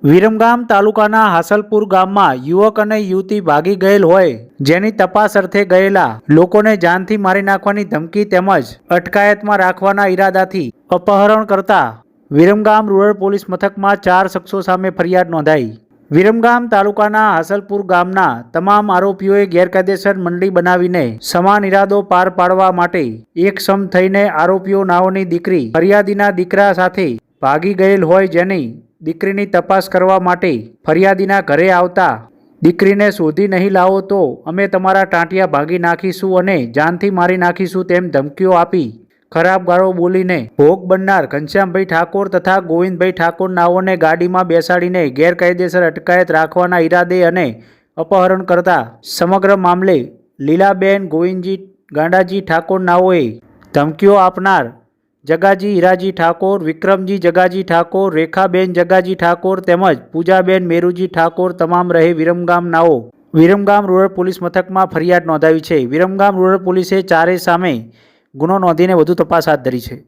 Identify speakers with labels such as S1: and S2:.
S1: વિરમગામ તાલુકાના હાસલપુર ગામમાં યુવક અને યુવતી ભાગી ગયેલ હોય જેની તપાસ અર્થે ગયેલા લોકોને જાનથી મારી નાખવાની ધમકી તેમજ અટકાયતમાં રાખવાના ઈરાદાથી અપહરણ કરતા વિરમગામ રૂરલ પોલીસ મથકમાં 4 શખ્સો સામે ફરિયાદ નોંધાઈ। વિરમગામ તાલુકાના હાસલપુર ગામના તમામ આરોપીઓએ ગેરકાયદેસર મંડી બનાવીને સમાન ઈરાદો પાર પાડવા માટે એકસમ થઈને આરોપીઓ નાઓની દીકરી ફરિયાદીના દીકરા સાથે ભાગી ગયેલ હોય જેની દીકરીની તપાસ કરવા માટે ફરિયાદીના ઘરે આવતા દીકરીને શોધી નહીં લાવો તો અમે તમારા ટાંટિયા ભાગી નાખીશું અને જાનથી મારી નાખીશું તેમ ધમકીઓ આપી ખરાબ ગાળો બોલીને ભોગ બનનાર ઘનશ્યામભાઈ ઠાકોર તથા ગોવિંદભાઈ ઠાકોર નાઓને ગાડીમાં બેસાડીને ગેરકાયદેસર અટકાયત રાખવાના ઈરાદે અને અપહરણ કરતા સમગ્ર મામલે લીલાબેન ગોવિંદજી ગાંડાજી ઠાકોર નાઓએ ધમકીઓ આપનાર જગાજી હીરાજી ઠાકોર, વિક્રમજી જગાજી ઠાકોર, રેખાબેન જગાજી ઠાકોર તેમજ પૂજાબેન મેરુજી ઠાકોર તમામ રહે વિરમગામ નાઓ વિરમગામ રૂરલ પોલીસ મથકમાં ફરિયાદ નોંધાવી છે। વિરમગામ રૂરલ પોલીસે ચારેય સામે ગુનો નોંધીને વધુ તપાસ હાથ ધરી છે।